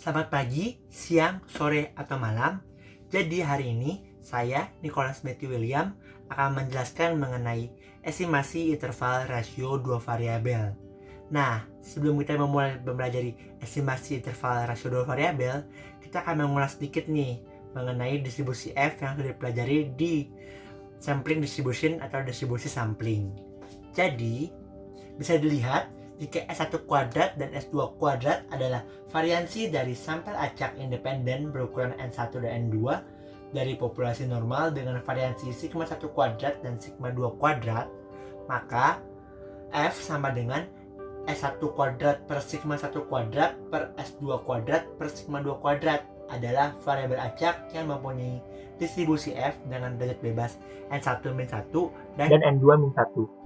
Selamat pagi, siang, sore, atau malam. Jadi hari ini saya, Nicholas Matthew William, akan menjelaskan mengenai estimasi interval rasio dua variabel. Nah, sebelum kita memulai mempelajari estimasi interval rasio dua variabel, kita akan mengulas sedikit nih mengenai distribusi F yang sudah dipelajari di sampling distribution atau distribusi sampling. Jadi, bisa dilihat jika S1 kuadrat dan S2 kuadrat adalah variansi dari sampel acak independen berukuran N1 dan N2 dari populasi normal dengan variansi sigma 1 kuadrat dan sigma 2 kuadrat, maka F sama dengan S1 kuadrat per sigma 1 kuadrat per S2 kuadrat per sigma 2 kuadrat adalah variabel acak yang mempunyai distribusi F dengan derajat bebas N1-1 dan N2-1.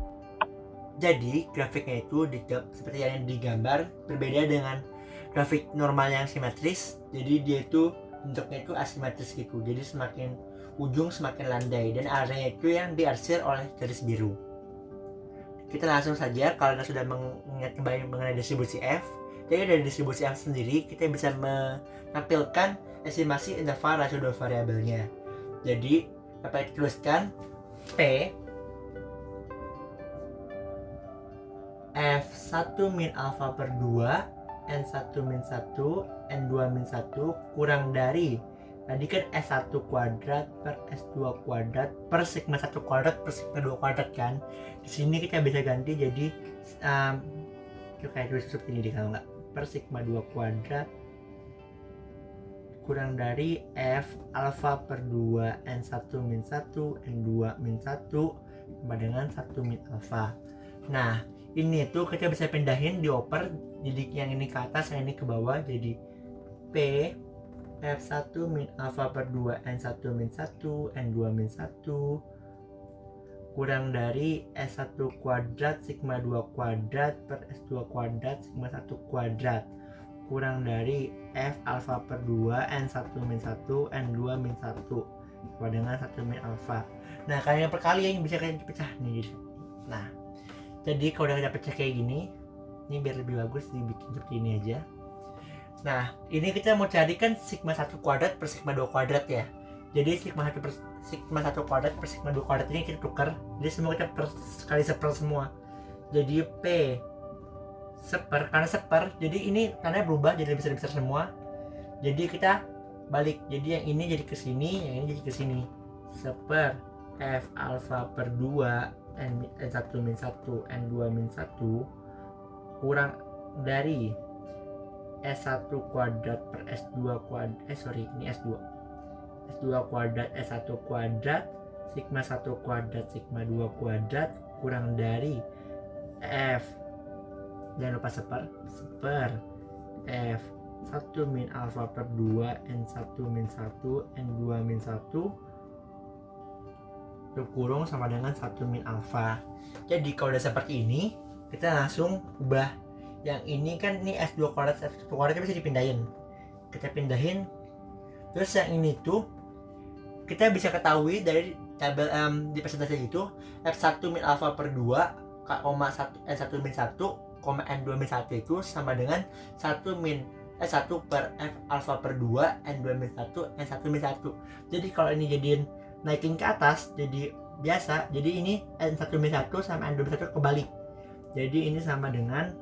Jadi grafiknya itu seperti yang digambar, berbeda dengan grafik normal yang simetris. Jadi dia itu bentuknya itu asimetris gitu. Jadi semakin ujung semakin landai dan arahnya itu yang diarsir oleh garis biru. Kita langsung saja kalau kita sudah mengingat kembali mengenai distribusi F. Jadi dari distribusi F sendiri kita bisa menampilkan estimasi interval rasio dua variabelnya. Jadi dapat dituliskan P F1 min alpha per 2 N1 min 1 N2 min 1 kurang dari tadi kan S1 kuadrat per S2 kuadrat per sigma 1 kuadrat per sigma 2 kuadrat kan. Di sini kita bisa ganti jadi kayak tulis seperti ini kalau nggak, per sigma 2 kuadrat kurang dari F alpha per 2 N1 min 1 N2 min 1 sama dengan 1 min alpha. Nah, ini tuh kita bisa pindahin dioper, jadi yang ini ke atas, yang ini ke bawah, jadi P F1 min alpha per 2 N1 min 1 N2 min 1 kurang dari S1 kuadrat sigma 2 kuadrat per S2 kuadrat sigma 1 kuadrat kurang dari F alpha per 2 N1 min 1 N2 min 1 sama dengan 1 min alpha. Nah, kalian perkalian bisa kalian pecah nih. Nah, jadi kalau udah kita pecah kayak gini, ini biar lebih bagus dibikin seperti ini aja. Nah, ini kita mau carikan sigma 1 kuadrat per sigma 2 kuadrat ya. Jadi sigma 1 kuadrat per sigma 2 kuadrat ini kita tukar. Jadi semua kita kali seper semua. Jadi P seper, karena seper, jadi ini tandanya berubah jadi besar-besar semua. Jadi kita balik. Jadi yang ini jadi ke sini, yang ini jadi ke sini. Seper F alpha per 2 N1 min 1 N2 min 1 kurang dari S1 kuadrat per S2 kuadrat ini S2 kuadrat S1 kuadrat sigma 1 kuadrat sigma 2 kuadrat kurang dari F, jangan lupa seper F 1 min alpha per 2 N1 min 1 N2 min 1 kurung sama dengan 1 min alpha. Jadi kalau udah seperti ini, kita langsung ubah. Yang ini kan ini S2 kuadrat, S1 kuadrat bisa dipindahin. Kita pindahin. Terus yang ini tuh kita bisa ketahui dari tabel di presentasi itu F1 min alpha per 2, N1 min 1, N2 min 1 itu sama dengan 1 min S1 per F alpha per 2 N2 min 1 N1 min 1. Jadi kalau ini jadiin naikin ke atas jadi biasa, jadi ini N1 min 1 sama N2 min 1 kebalik. Jadi ini sama dengan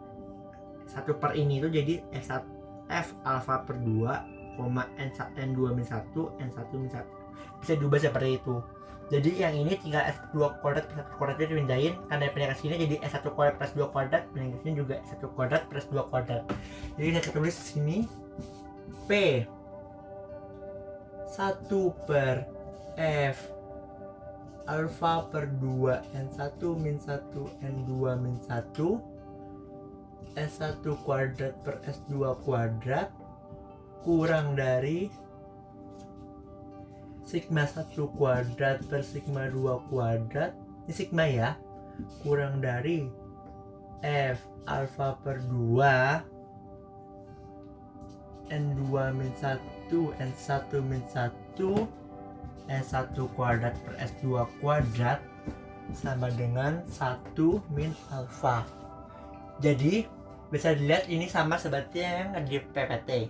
1 per ini itu jadi F alpha per 2, N2 min 1 N1 min 1. Bisa diubah seperti itu. Jadi yang ini tinggal S2 kuadrat plus 1 kuadrat itu dipindahin, karena pindah ke sini jadi S1 kuadrat plus 2 kuadrat, pindah ke sini juga S1 kuadrat plus 2 kuadrat. Jadi saya tulis di sini P 1 per F alpha per 2 N1 min 1 N2 min 1 S1 kuadrat per S2 kuadrat kurang dari sigma 1 kuadrat per sigma 2 kuadrat, ini sigma ya, kurang dari F alpha per 2 N2 min 1 N1 min 1 S1 kuadrat per S2 kuadrat sama dengan 1 min alpha. Jadi bisa dilihat ini sama seperti yang di PPT.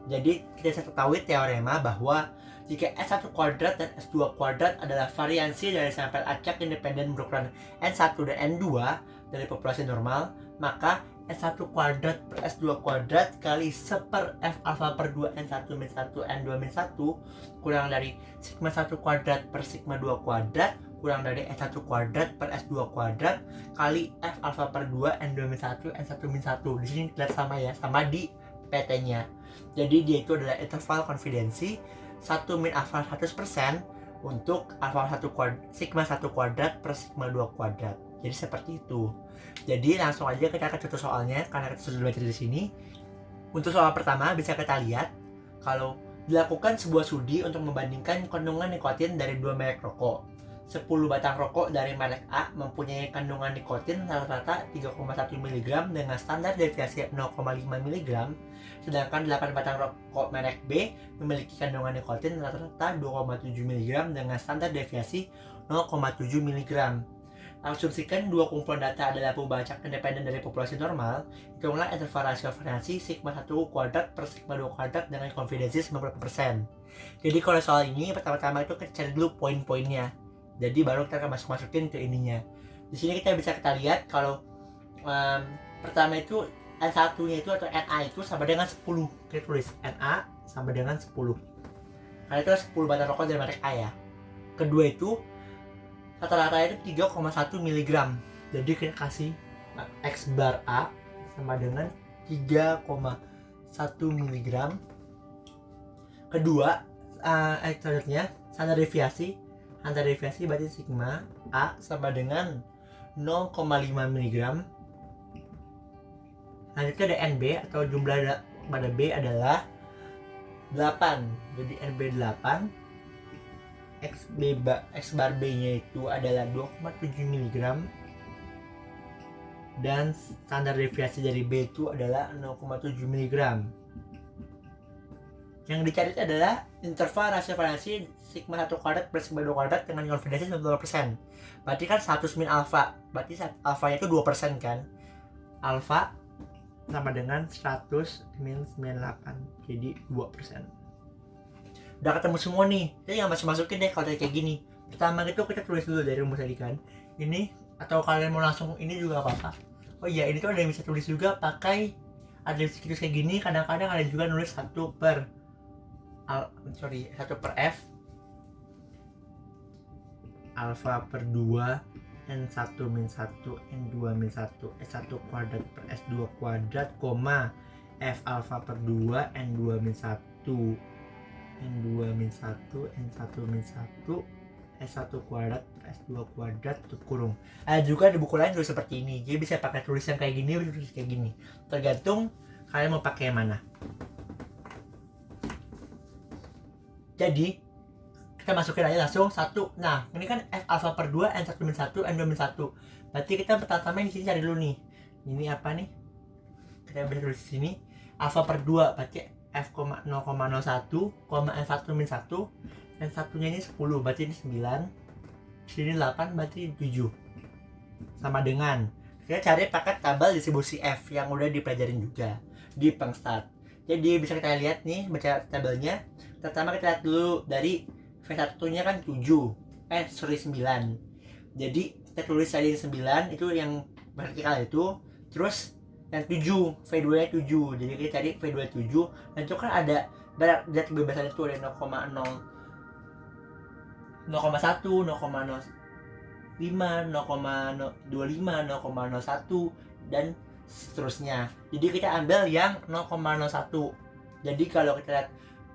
Jadi kita bisa ketahui teorema bahwa jika S1 kuadrat dan S2 kuadrat adalah variansi dari sampel acak independen berukuran N1 dan N2 dari populasi normal, maka S1 kuadrat per S2 kuadrat kali 1 per F alfa per 2 N1 min 1 N2 min 1 kurang dari sigma 1 kuadrat per sigma 2 kuadrat kurang dari S1 kuadrat per S2 kuadrat kali F alfa per 2 N2 min 1 N1 min 1. Di sini lihat sama ya, sama di PT-nya. Jadi dia itu adalah interval konfidensi 1 min alfa 100% untuk alfa 1 kuadrat, sigma 1 kuadrat per sigma 2 kuadrat. Jadi seperti itu. Jadi langsung aja kita ke contoh soalnya karena kita sudah belajar di sini. Untuk soal pertama bisa kita lihat kalau dilakukan sebuah studi untuk membandingkan kandungan nikotin dari 2 merek rokok. 10 batang rokok dari merek A mempunyai kandungan nikotin rata-rata 3,1 mg dengan standar deviasi 0,5 mg, sedangkan 8 batang rokok merek B memiliki kandungan nikotin rata-rata 2,7 mg dengan standar deviasi 0,7 mg. Asumsikan dua kumpulan data adalah pembacak independen dari populasi normal, hitunglah interval rasio variansi sigma 1 kuadrat per sigma 2 kuadrat dengan konfidensi 90%. Jadi kalau soal ini pertama-tama itu kita cari dulu poin-poinnya. Jadi baru kita akan masukin ke ininya. Di sini kita lihat kalau pertama itu N1-nya itu atau NA itu sama dengan 10. Kita tulis NA sama dengan 10. Karena itu 10 batang rokok dari merek A ya. Kedua itu rata-rata itu 3,1 mg. Jadi kita kasih X bar A sama dengan 3,1 mg. Kedua, selanjutnya standar deviasi berarti sigma A sama dengan 0,5 mg. Selanjutnya ada NB atau jumlah pada B adalah 8. Jadi NB 8. X bar B nya itu adalah 2,7 mg dan standar deviasi dari B itu adalah 0,7 mg. Yang dicari adalah interval rasio variansi sigma 1 kuadrat per sigma 2 kuadrat dengan konfidensi 90%. Berarti kan 100 min alfa, berarti alfanya itu 2% kan. Alfa sama dengan 100 min 98, jadi 2%. Udah ketemu semua nih, jadi yang masukin deh kalau kayak gini. Pertama itu kita tulis dulu dari rumus tadi kan. Ini atau kalian mau langsung ini juga apa-apa. Oh iya, ini tuh ada yang bisa tulis juga pakai ada siklus kayak gini. Kadang-kadang ada juga nulis 1 per F alfa per 2 N1 min 1 N2 min 1 S1 kuadrat per S2 kuadrat, F alfa per 2 N2 min 1 N2 min 1 N1 min 1 S1 kuadrat per S2 kuadrat tutup kurung. Ada juga di buku lain tulis seperti ini. Jadi bisa pakai tulisan kayak gini, bisa tulis kayak gini. Tergantung kalian mau pakai yang mana. Jadi kita masukin aja langsung 1. Nah, ini kan F alfa per 2 N1 min 1 N2 min 1. Berarti kita pertama di sini cari dulu nih. Ini apa nih? Kita bisa tulis di sini alfa per 2 berarti F, 0,01, N1 min 1 dan satunya ini 10 berarti ini 9, sini 8 berarti 7 sama dengan kita cari pakai tabel distribusi F yang udah dipelajarin juga di Pengstat. Jadi bisa kita lihat nih baca tabelnya. Pertama kita lihat dulu dari V1 nya kan 9. Jadi kita tulis tadi 9 itu yang vertikal itu, terus yang 7, V2 nya 7. Jadi kita cari V2 7 dan itu kan ada zat kebebasan itu ada 0,1, 0,05, 0,25, 0,01 dan seterusnya. Jadi kita ambil yang 0,01. Jadi kalau kita lihat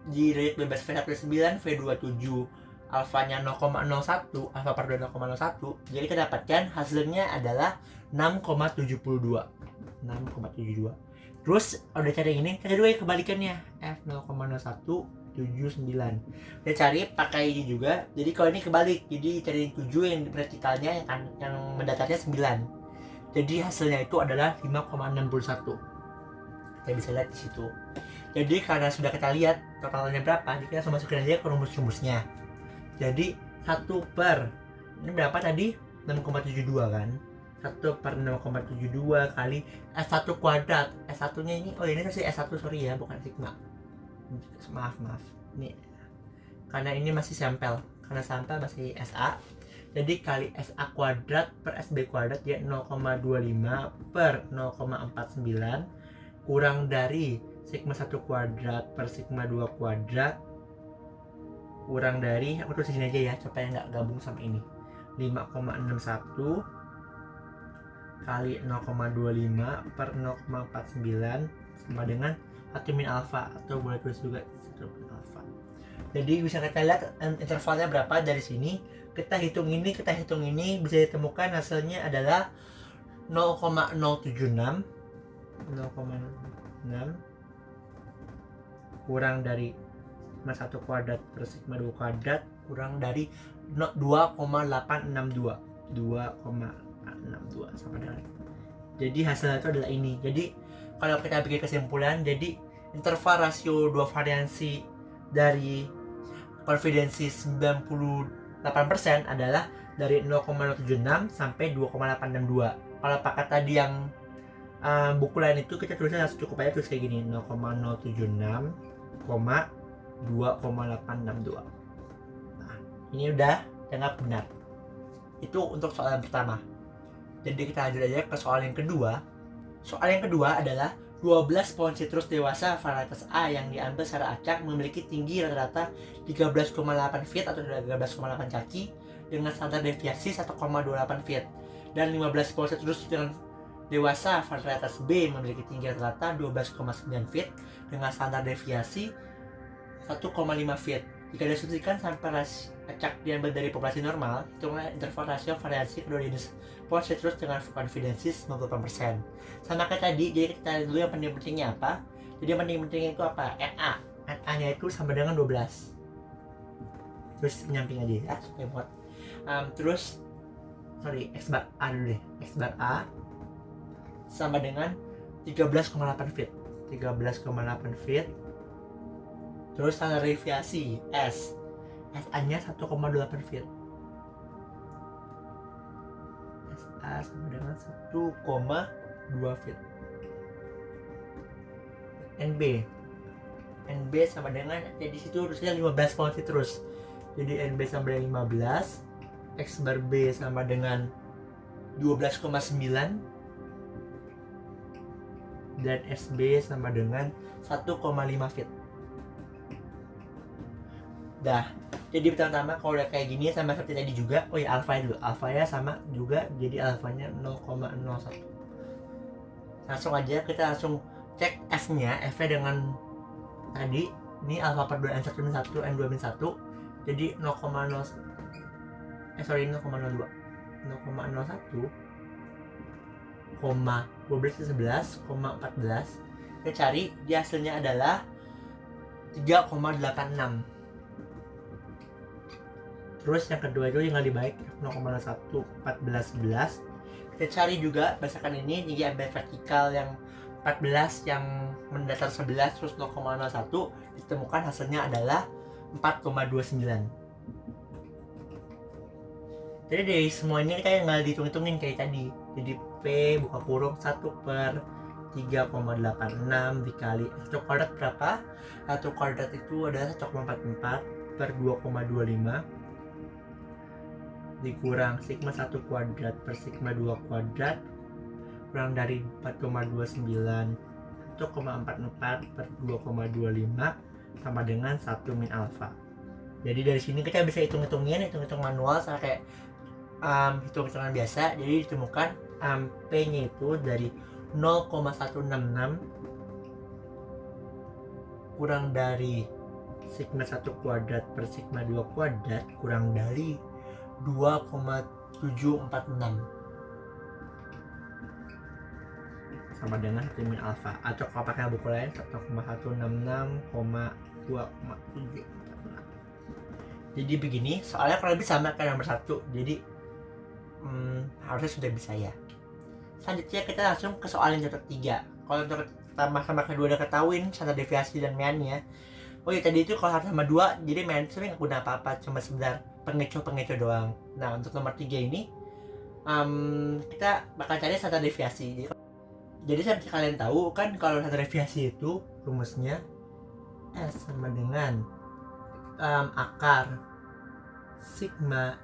di rate bebas V1 9, V2 7, alfanya 0,01, alfa per 2 0,01. Jadi kita dapatkan hasilnya adalah 6,72. Terus udah cari ini, kita juga kebalikannya F 0,01 79. Kita cari pakai ini juga. Jadi kalau ini kebalik, jadi cari 7 yang vertikalnya yang mendatarnya 9. Jadi hasilnya itu adalah 5,61. Kita bisa lihat di situ. Jadi karena sudah kita lihat totalnya berapa, jadi kita langsung masukin aja ke rumus-rumusnya. Jadi 1 per ini berapa tadi? 6,72 kan? 1 per 0,72 kali S1 kuadrat. S1 nya ini, oh ini masih S1 sorry ya, bukan sigma. maaf ini karena ini masih sampel, karena sampel masih SA, jadi kali SA kuadrat per SB kuadrat ya 0,25 per 0,49 kurang dari sigma 1 kuadrat per sigma 2 kuadrat kurang dari, aku tulis di sini aja ya supaya nggak gabung sama ini, 5,61 kali 0,25 per 0,49 sama dengan 1 min alfa, atau boleh tulis juga 1 min alfa. Jadi bisa kita lihat intervalnya berapa dari sini. Kita hitung ini bisa ditemukan hasilnya adalah 0,076 kurang dari sigma 1 kuadrat per sigma 2 kuadrat kurang dari 2,862 sama dengan. Jadi hasilnya itu adalah ini. Jadi kalau kita bikin kesimpulan, jadi interval rasio dua variansi dari konfidensi 98% adalah dari 0,076 sampai 2,862. Kalau pakai tadi yang buku lain itu kita tulisnya cukup aja, tulis kayak gini, 0,076, 2,862. Nah, ini udah dianggap benar. Itu untuk soal yang pertama. Jadi kita lanjut aja ke soal yang kedua. Soal yang kedua adalah 12 pohon citrus dewasa varietas A yang diambil secara acak memiliki tinggi rata-rata 13,8 feet atau 13,8 kaki dengan standar deviasi 1,28 feet, dan 15 pohon citrus dengan dewasa varietas B memiliki tinggi rata-rata 12,9 feet dengan standar deviasi 1,5 feet. Jika diasumsikan sampai acak diambil dari populasi normal, hitunglah interval rasio variasi kedua jenis pohon citrus dengan konfidensi 98%. Sama kayak tadi, jadi kita lihat dulu yang penting-pentingnya apa. Jadi yang penting-pentingnya itu apa? NA nya itu sama dengan 12. Terus penyamping aja ya, supaya buat X bar A dulu deh. X bar A sama dengan 13,8 feet. Terus standar deviasi SA nya 1,8 feet. SA sama dengan 1,2 feet. NB sama dengan, jadi situ harusnya 15 pohon citrus. Jadi NB sama dengan 15, X bar B sama dengan 12,9, dan SB sama dengan 1,5 feet. Dah, jadi pertama kalau udah kayak gini sama seperti tadi juga, oh ya alfa dulu, alfanya sama juga, jadi alfanya 0,01. Langsung aja kita langsung cek F-nya dengan tadi, ini alfa per 2 N1 min 1 N2 min 1, jadi 0,02 0,01, 12 11,14. Kita cari, di hasilnya adalah 3,86. Terus yang kedua itu tinggal dibalik 0,1 14 11. Kita cari juga berdasarkan ini tinggi ambil vertikal yang 14 yang mendatar 11 terus 0,01, ditemukan hasilnya adalah 4,29. Jadi dari semua ini kita tinggal dihitung-hitungin kayak tadi. Jadi P buka kurung 1 per 3,86 dikali 1 kuadrat berapa? 1 kuadrat itu adalah 1,44 per 2,25 dikurang sigma 1 kuadrat per sigma 2 kuadrat kurang dari 4,29 1,44 per 2,25 sama dengan 1 min alfa. Jadi dari sini kita bisa hitung manual sama kayak hitung-hitungan biasa. Jadi ditemukan P nya itu dari 0,166 kurang dari sigma 1 kuadrat per sigma 2 kuadrat kurang dari 2,746 sama dengan 1 min alfa, atau kalau pakai buku lain 1,166,2,746. Jadi begini, soalnya kurang lebih sama kayak nomor 1, jadi harusnya sudah bisa ya. Selanjutnya kita langsung ke soal yang contoh 3. Kalau untuk pertama sama kedua udah ketahuin standar deviasi dan meannya. Oh ya, tadi itu kalau 1 sama 2, jadi mean itu nggak guna apa-apa, cuma sekedar pengecoh doang. Nah untuk nomor 3 ini kita bakal cari standar deviasi. Jadi seperti kalian tahu kan, kalau standar deviasi itu rumusnya S sama dengan akar sigma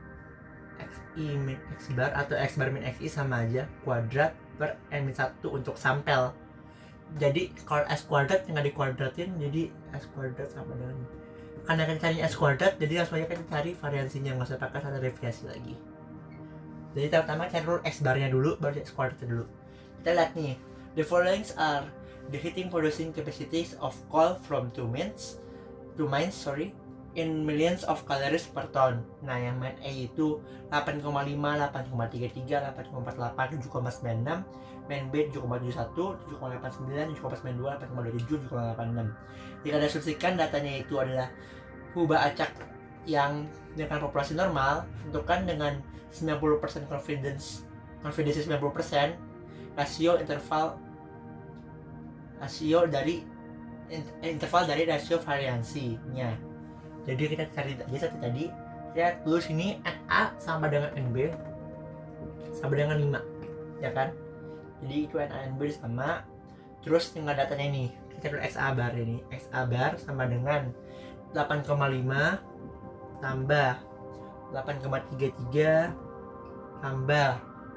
XI min X bar atau X bar min XI sama aja kuadrat per N-1 untuk sampel. Jadi kalau S kuadrat tinggal dikuadratin, jadi S kuadrat sama dengan, karena kita cari S kuadrat jadi langsung aja kita cari variansinya, nggak usah pakai satu deviasi lagi. Jadi pertama cari dulu X barnya dulu, baru X kuadratnya dulu. Kita lihat nih, the following are the heating producing capacities of coal from two mines in millions of calories per ton. Nah, yang main A itu 8,5, 8,33, 8,48, 7,96, main B 7,71, 7,89, 7,92, 8,27, 7,86. Jika diasumsikan datanya itu adalah kubah acak yang dengan populasi normal, tentukan dengan 90% confidence 90%, rasio dari rasio variansinya. Jadi kita cari aja satu tadi, kita tulis ini NA sama dengan NB sama dengan 5, ya kan? Jadi itu NA NB sama. Terus tinggal datanya ini, kita tulis XA bar ini. XA bar sama dengan 8,5 tambah 8,33 tambah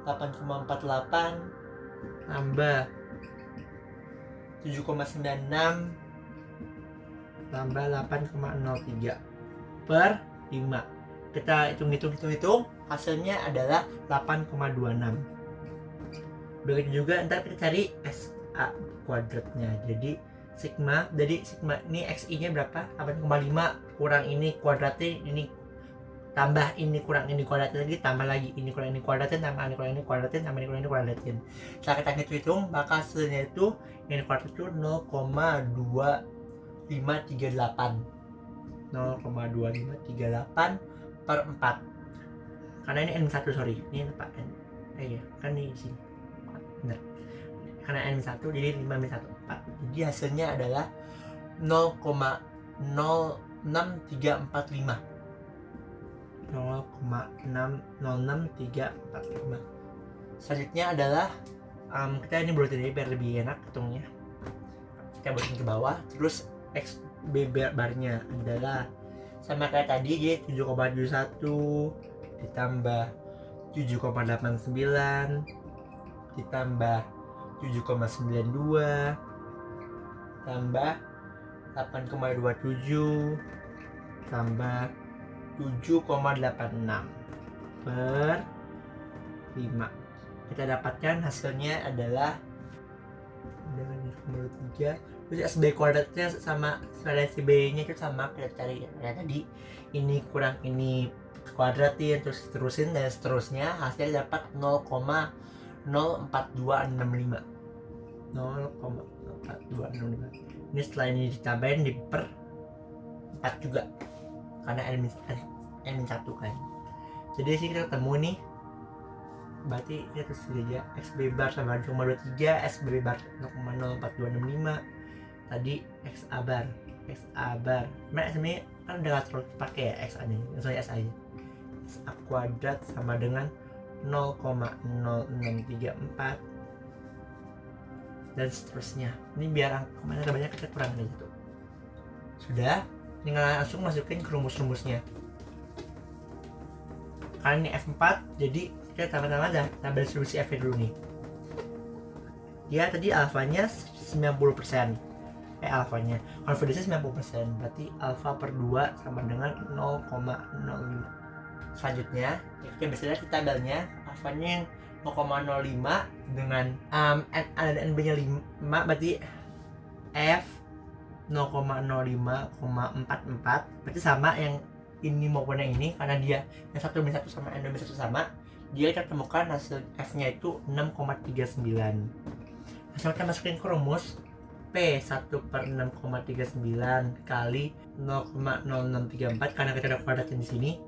8,48 tambah 7,96 tambah 8,03 per 5. Kita hitung, hasilnya adalah 8,26. Begitu juga ntar kita cari SA kuadratnya. Jadi sigma ini XI nya berapa? 8,5 kurang ini kuadratnya, ini tambah ini kurang ini kuadratnya lagi, tambah lagi ini kurang ini kuadratnya, tambah ini kurang ini kuadratnya, tambah ini kurang ini kuadratnya. Setelah kita hitung, maka hasilnya itu ini kuadrat itu 0,2538 per 4. Karena ini N1, sorry, ini Pak N. Ya, kan ini sini. Benar. Karena N1 jadi 5-1 4. Jadi hasilnya adalah 0,06345. 0,06345. Selanjutnya adalah kita ini buatin biar lebih enak hitungnya. Kita buatin ke bawah, terus X B barnya adalah sama kayak tadi, jadi 7,71 ditambah 7,89 ditambah 7,92 tambah 8,27 tambah 7,86 per 5. Kita dapatkan hasilnya adalah 3. Terus SB kuadratnya sama variasi B nya itu sama, kita cari kayak tadi, ini kurang ini kuadratin, terus terusin dan seterusnya, hasilnya dapat 0,04265. 0,04265. Ini setelah ini ditambahin di per 4 juga karena N1 kan. Jadi sih kita ketemu nih, berarti kita terus aja XB bar sama 0,23, SB bar 0,04265, tadi XA bar. Sebenarnya kan udah gak terlalu pakai ya XA nih, langsung S aja. XA kuadrat sama dengan 0,0634 dan seterusnya. Ini biar kemana banyak kita kurang dari itu. Sudah, tinggal langsung masukin ke rumus-rumusnya. Karena ini F4, jadi kita tambah-tambah aja, tambah distribusi F dulu nih. Dia tadi alfanya 90%. Alfanya, confidence 90%, berarti alfa per 2 sama dengan 0,05. Selanjutnya, kita bisa lihat di tabelnya, alfanya yang 0,05 dengan ada NB nya 5, berarti F 0,05,44, berarti sama yang ini maupun yang ini, karena dia yang 1-1 sama yang 2-1 sama, dia kita temukan hasil F nya itu 6,39. Hasil kita masukin ke rumus, P 1/6,39 kali 0,0634, karena kita ada kuadratin di sini,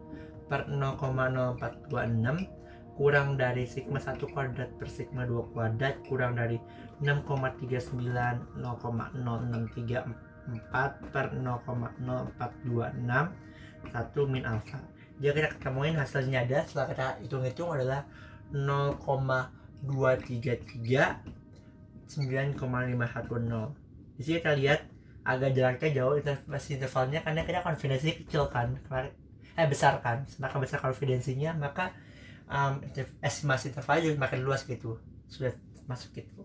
per 0,0426 kurang dari sigma 1 kuadrat per sigma 2 kuadrat kurang dari 6,39 0,0634 per 0,0426 1 min alfa. Jadi kita ketemuin hasilnya ada, setelah kita hitung-hitung adalah 0,233 9,510. Di sini kita lihat agak jaraknya jauh masih intervalnya, karena kita konfidensinya kecil kan, besar kan. Semakin besar konfidensinya, maka estimasi intervalnya juga makin luas gitu, sudah masuk gitu.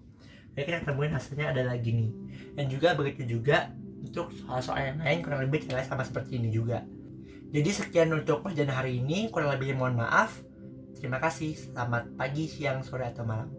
Jadi kita temuin hasilnya adalah gini. Dan juga begitu juga untuk soal-soal yang lain, kurang lebih caranya sama seperti ini juga. Jadi sekian untuk pelajaran hari ini, kurang lebihnya mohon maaf. Terima kasih, selamat pagi, siang, sore, atau malam.